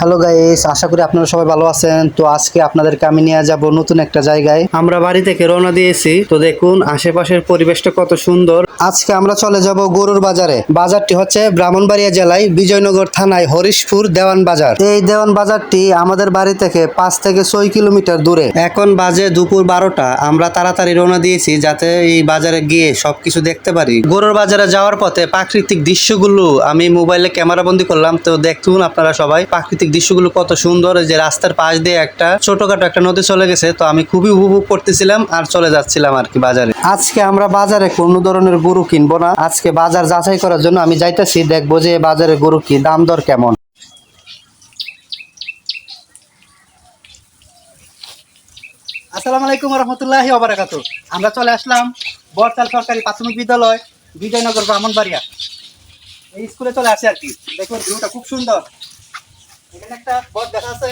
Hello guys, আশা করি আপনারা সবাই ভালো আছেন। তো আজকে আপনাদেরকে আমি নিয়ে যাব নতুন একটা জায়গায়। আমরা বাড়ি থেকে রওনা দিয়েছি, তো দেখুন আশেপাশের পরিবেশটা কত সুন্দর। আজকে আমরা চলে যাব গরুর বাজারে। বাজারটি হচ্ছে ব্রাহ্মণবাড়িয়া জেলায় বিজয়নগর থানায় হরিশপুর দেওয়ান বাজার। এই দেওয়ান বাজারটি আমাদের বাড়ি থেকে 5 থেকে 6 কিলোমিটার দূরে। এখন বাজে দুপুর 12টা। আমরা তাড়াতাড়ি রওনা দিয়েছি যাতে এই বাজারে গিয়ে সবকিছু দেখতে পারি। গরুর বাজারে যাওয়ার পথে প্রাকৃতিক দৃশ্যগুলো আমি মোবাইলে ক্যামেরা বন্দি করলাম। তো দেখুন আপনারা সবাই প্রাকৃতিক দৃশ্যগুলো কত সুন্দর। যে রাস্তার পাশ দিয়ে একটা ছোটখাটো একটা নদী চলে গেছে, তো আমি খুবই উপভোগ করতেছিলাম আর চলে যাচ্ছিলাম আর কি বাজারে। আজকে আমরা বাজারে কোনো ধরনের গরু কিনবো না। আজকে বাজার যাচাই করার জন্য আমি যাইতেছি, দেখবো যে বাজারে গরু কি দাম দর কেমন। আসসালামু আলাইকুম রহমতুল্লাহি ওয়া বারাকাতুহু। আমরা চলে আসলাম বরতাল সরকারি প্রাথমিক বিদ্যালয়, বিজয়নগর ব্রাহ্মণবাড়িয়া। এই স্কুলে চলে আসি আর কি। দেখুন ভিউটা খুব সুন্দর। এখানে একটা বট দেখা আছে।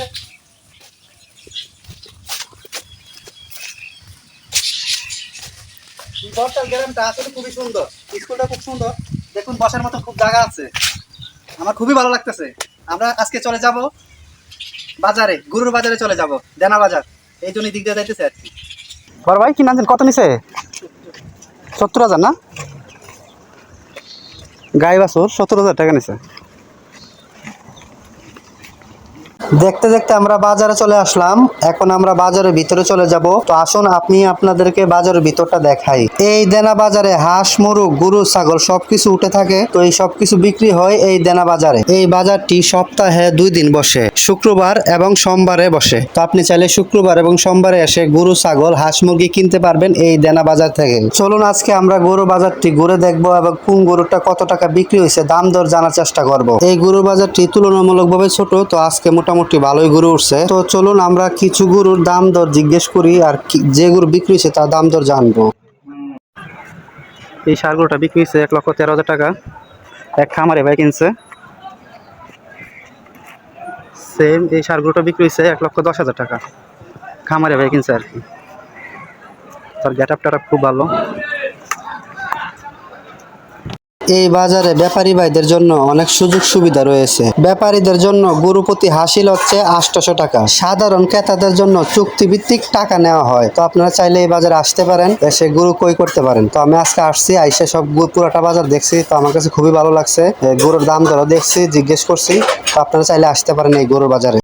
এই বরতাল গ্রামটা আসলে খুবই সুন্দর। স্কুলটা খুব সুন্দর। দেখুন বসার মতো খুব জায়গা আছে। আমার খুবই ভালো লাগতেছে। আমরা আজকে চলে যাব বাজারে, গরুর বাজারে চলে যাব, দেনা বাজার। এই জন্য দিক দিয়ে যাইতেছে আর কি। বড় ভাই কি নামছেন, কত নিছে? 70,000 না? গাই বাছুর 70,000 টাকা নিছে। দেখতে দেখতে আমরা বাজারে চলে আসলাম। এখন আমরা বাজারের ভিতরে চলে যাব। তো আসুন আপনি আপনাদেরকে বাজারের ভিতরটা দেখাই। এই দেনা বাজারে হাঁস, মুরগ, গরু, ছাগল সবকিছু উঠে থাকে। তো এই সবকিছু বিক্রি হয় এই দেনা বাজারে। এই বাজারটি সপ্তাহে 2 দিন বসে, শুক্রবার এবং সোমবারে বসে। তো আপনি চাইলে শুক্রবার এবং সোমবারে এসে গরু, ছাগল, হাঁস, মুরগি কিনতে পারবেন এই দেনা বাজার থেকে। চলুন আজকে আমরা গরু বাজারটি ঘুরে দেখবো এবং কোন গরুটা কত টাকা বিক্রি হয়েছে দাম দর জানার চেষ্টা করব। এই গরু বাজারটি তুলনামূলকভাবে ছোট, তো আজকে মোটামুটি ভালোই গরু উঠছে। তো চলুন আমরা কিছু গরুর দাম দর জিজ্ঞেস করি আর যে গরু বিক্রি হয়েছে তার দাম দর জানবো। এই ষাঁড় গরুটা বিক্রি হয়েছে 1,13,000 টাকা। এক খামারে ভাই কিনছে। সেম এই ষাঁড় গরুটা বিক্রি হয়েছে 1,10,000 টাকা। খামারে ভাই কিনছে আর কি। তার গেট আপটা খুব ভালো। এই বাজারে ব্যাপারী ভাইদের জন্য অনেক সুযোগ সুবিধা রয়েছে। ব্যাপারীদের জন্য গরু প্রতি হাসিল হচ্ছে 800 টাকা। সাধারণ ক্রেতাদের জন্য চুক্তিভিত্তিক টাকা নেওয়া হয়। তো আপনারা চাইলে এই বাজারে আসতে পারেন, এসে গরু ক্রয় করতে পারেন। তো আমি আজকে আসছি, আইসা সব পুরাটা বাজার দেখছি। তো আমার কাছে খুবই ভালো লাগছে। গরুর দাম দর দেখছি, জিজ্ঞেস করছি। তো আপনারা চাইলে আসতে পারেন এই গরুর বাজারে।